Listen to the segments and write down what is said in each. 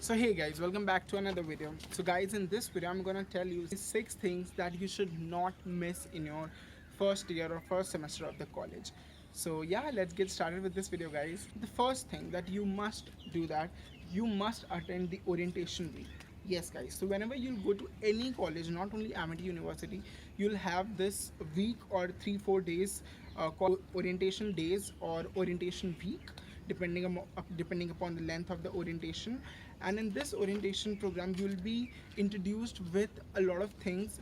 So hey guys, welcome back to another video. So guys, in this video I'm gonna tell you 6 things that you should not miss in your first year or first semester of the college. So yeah, let's get started with this video guys. The first thing that you must do, that you must attend the orientation week. Yes guys, so whenever you go to any college, not only Amity University, you'll have this week or 3-4 days called orientation days or orientation week, depending upon the length of the orientation. And in this orientation program you will be introduced with a lot of things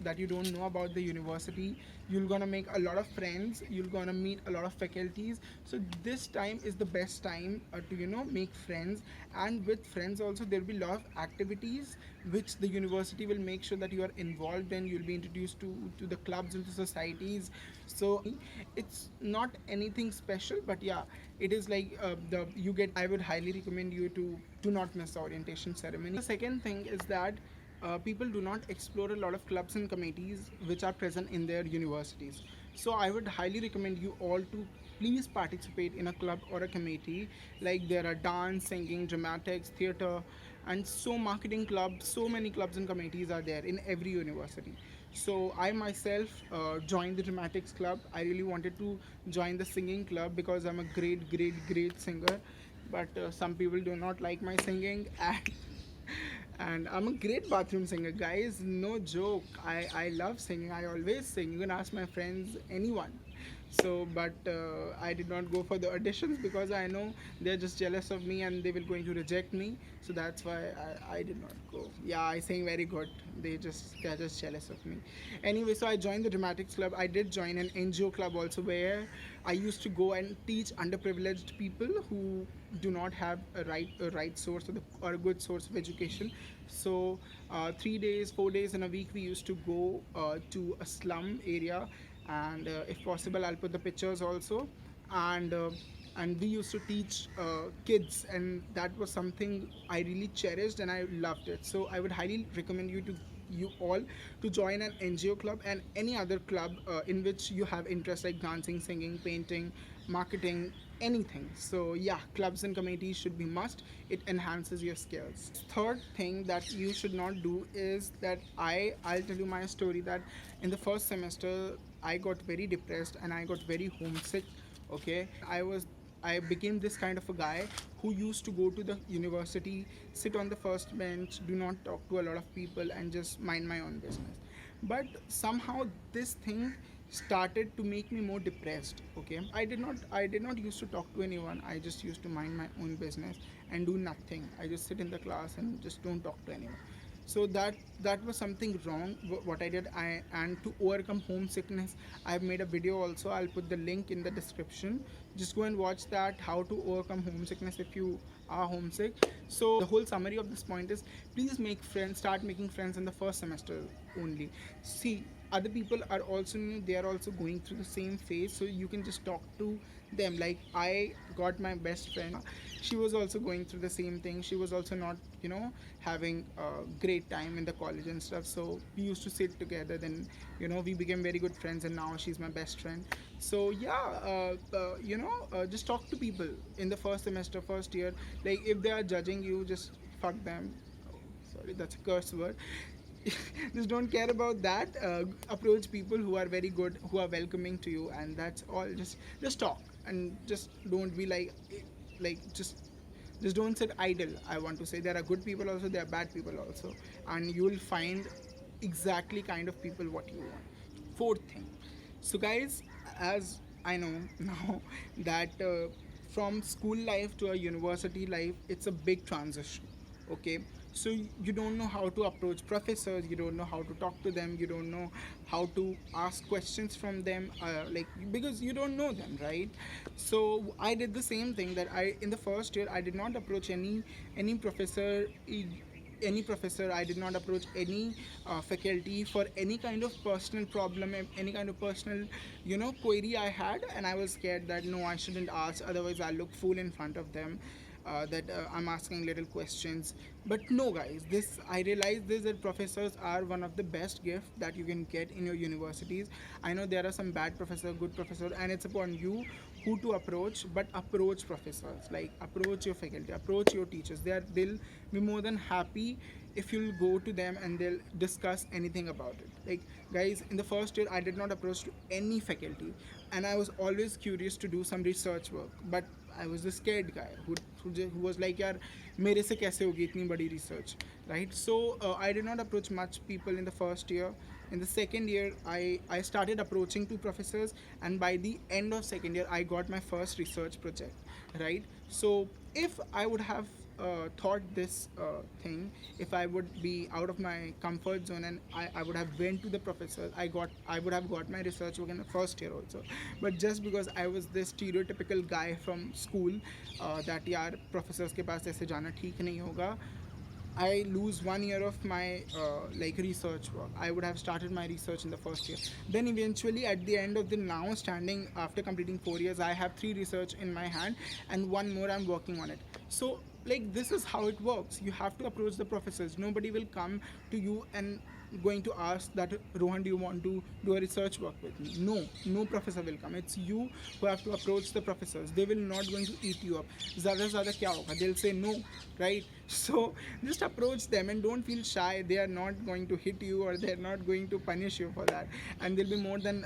that you don't know about the university. You're gonna make a lot of friends, you're gonna meet a lot of faculties. So this time is the best time to make friends. And with friends also there will be a lot of activities which the university will make sure that you are involved in. You'll be introduced to the clubs and to societies. So it's not anything special, but yeah, it is like the you get I would highly recommend you to do not miss the orientation ceremony. The second thing is that people do not explore a lot of clubs and committees which are present in their universities. So I would highly recommend you all to please participate in a club or a committee. Like there are dance, singing, dramatics, theater, and so marketing clubs. So many clubs and committees are there in every university. So I myself joined the dramatics club. I really wanted to join the singing club because I'm a great singer, but some people do not like my singing. And I'm a great bathroom singer, guys. No joke. I love singing. I always sing. You can ask my friends, anyone. So, but I did not go for the auditions because I know they're just jealous of me and they will going to reject me. So that's why I did not go. Yeah, I sing very good. They're just jealous of me. Anyway, so I joined the dramatics club. I did join an NGO club also, where I used to go and teach underprivileged people who do not have a right source, or a good source of education. So 3 days, 4 days in a week, we used to go to a slum area, and if possible I'll put the pictures also. And uh, and we used to teach kids, and that was something I really cherished and I loved it. So I would highly recommend you all to join an NGO club and any other club in which you have interest, like dancing, singing, painting, marketing, anything. So yeah, clubs and committees should be must. It enhances your skills. Third thing that you should not do is that I'll tell you my story, that in the first semester I got very depressed and I got very homesick. Okay, I became this kind of a guy who used to go to the university, sit on the first bench, do not talk to a lot of people, and just mind my own business. But somehow this thing started to make me more depressed. Okay, I did not used to talk to anyone. I just used to mind my own business and do nothing. I just sit in the class and just don't talk to anyone. So that was something wrong, what I did. And to overcome homesickness, I've made a video also. I'll put the link in the description. Just go and watch that, how to overcome homesickness if you are homesick. So the whole summary of this point is, please make friends, start making friends in the first semester only. See, other people are also new, they are also going through the same phase, so you can just talk to them. Like I got my best friend, she was also going through the same thing. She was also not having a great time in the college and stuff. So we used to sit together, then we became very good friends, and now she's my best friend. So yeah, just talk to people in the first semester, first year. Like if they are judging you, just fuck them. Sorry, that's a curse word. Just don't care about that. Approach people who are very good, who are welcoming to you, and that's all. Just talk, and just don't be just don't sit idle. I want to say there are good people also, there are bad people also, and you will find exactly kind of people what you want. Fourth thing, so guys, as I know now that from school life to a university life, it's a big transition. Okay, so you don't know how to approach professors, you don't know how to talk to them, you don't know how to ask questions from them, because you don't know them, right? So I did the same thing, that I in the first year I did not approach any professor, I did not approach any faculty for any kind of personal problem, any kind of personal query I had. And I was scared that no, I shouldn't ask, otherwise I'll look fool in front of them, that I'm asking little questions. But no, guys, this I realized this, that professors are one of the best gifts that you can get in your universities. I know there are some bad professor, good professor, and it's upon you who to approach, but approach professors, like approach your faculty, approach your teachers. They'll be more than happy if you'll go to them and they'll discuss anything about it. Like, guys, in the first year I did not approach to any faculty, and I was always curious to do some research work, but I was the scared guy who was like, यार मेरे से कैसे होगी इतनी बड़ी research, right? So I did not approach much people in the first year. In the second year, I started approaching two professors, and by the end of second year I got my first research project, right? So if I would have thought this thing, if I would be out of my comfort zone and I would have went to the professor, I would have got my research work in the first year also. But just because I was this stereotypical guy from school, that यार professors के पास ऐसे जाना ठीक नहीं होगा, I lose 1 year of my like research work. I would have started my research in the first year. Then eventually, at the end of the now standing, after completing 4 years, I have 3 research in my hand, and one more I'm working on it. So like this is how it works. You have to approach the professors. Nobody will come to you and going to ask that, Rohan, do you want to do a research work with me? No, no professor will come. It's you who have to approach the professors. They will not going to eat you up. Zyada se zyada kya hoga? They'll say no, right? So just approach them and don't feel shy. They are not going to hit you, or they're not going to punish you for that, and they'll be more than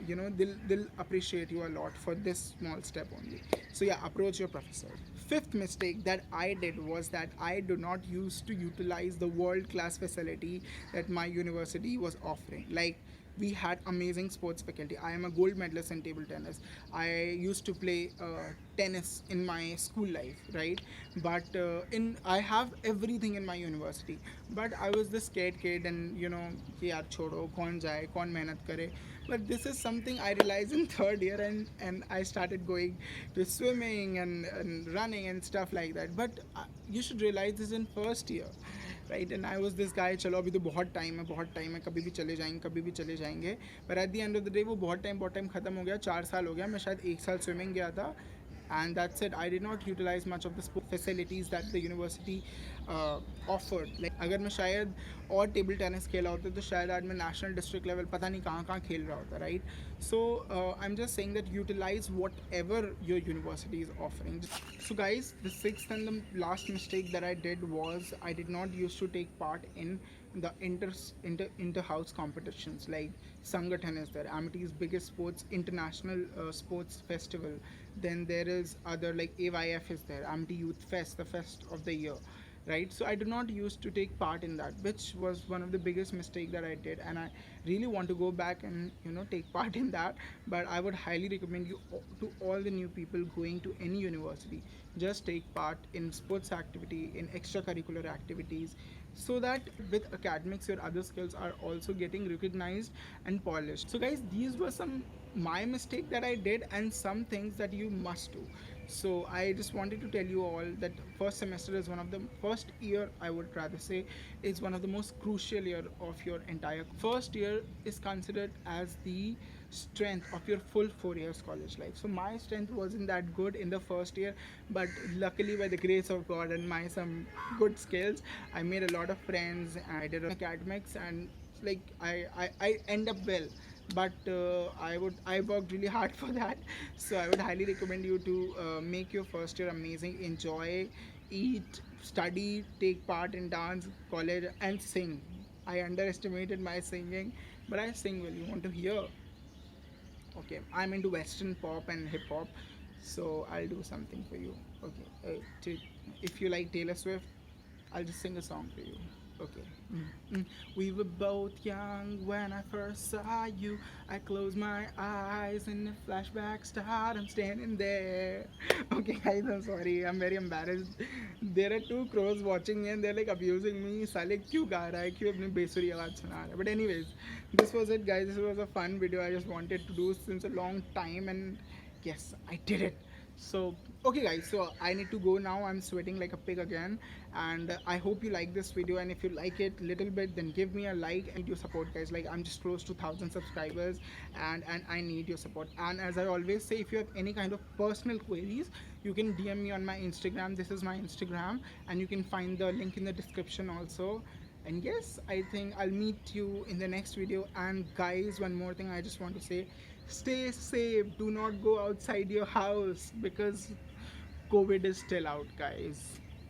they'll appreciate you a lot for this small step only. So yeah, approach your professor. Fifth mistake that I did was that I do not used to utilize the world class facility that my university was offering. Like, we had amazing sports faculty. I am a gold medalist in table tennis. I used to play tennis in my school life, right? But in I have everything in my university. But I was the scared kid, and कि यार छोड़ो, कौन जाए, कौन मेहनत करे. But this is something I realized in third year, and I started going to swimming and running and stuff like that. But you should realize this in first year, right. And I was this guy, चलो अभी तो बहुत time है, बहुत time है, कभी भी चले जाएंगे, कभी भी चले जाएंगे. पर at the end of the day वो बहुत टाइम खत्म हो गया. 4 साल हो गया. मैं शायद 1 साल स्विमिंग गया था, and that's it. I did not utilize much of the sport facilities that the university offered. Like, अगर मैं शायद और टेबल टेनिस खेला होता तो शायद आज मैं नेशनल डिस्ट्रिक्ट लेवल पता नहीं कहाँ कहाँ खेल रहा होता, right? So I am just saying that utilize whatever your university is offering. So guys, the sixth and the last mistake that I did was I did not used to take part in the inter-house competitions. Like, Sangathan is there, Amity's biggest sports international sports festival. Then there is other, like AYF is there, Amity Youth Fest, the fest of the year, right? So I do not used to take part in that, which was one of the biggest mistake that I did, and I really want to go back and take part in that. But I would highly recommend you to all the new people going to any university, just take part in sports activity, in extracurricular activities, so that with academics your other skills are also getting recognized and polished. So guys, these were some my mistake that I did, and some things that you must do. So I just wanted to tell you all that first semester is one of the first year, I would rather say, is one of the most crucial year of your entire first year. Is considered as the strength of your full 4 years college life. So my strength wasn't that good in the first year, but luckily by the grace of God and my some good skills, I made a lot of friends. I did academics, and like I end up well. But I worked really hard for that. So I would highly recommend you to make your first year amazing. Enjoy, eat, study, take part in dance, college, and sing. I underestimated my singing, but I sing well. You want to hear? Okay, I'm into Western pop and hip hop, so I'll do something for you. Okay, if you like Taylor Swift, I'll just sing a song for you. Okay. We were both young when I first saw you. I closed my eyes and the flashback started. I'm standing there. Okay, guys, I'm sorry. I'm very embarrassed. There are two crows watching me and they're like abusing me. साले क्यों गा रहा है, क्यों अपनी बेसुरी आवाज़ सुना रहा है. But anyways, this was it, guys. This was a fun video I just wanted to do since a long time, and yes, I did it. So okay guys, so I need to go now. I'm sweating like a pig again, and I hope you like this video, and if you like it little bit, then give me a like and your support, guys. Like, I'm just close to 1,000 subscribers, and I need your support. And as I always say, if you have any kind of personal queries, you can DM me on my Instagram. This is my Instagram, and you can find the link in the description also. And yes, I think I'll meet you in the next video. And guys, one more thing I just want to say, Stay safe. Do not go outside your house because COVID is still out, guys.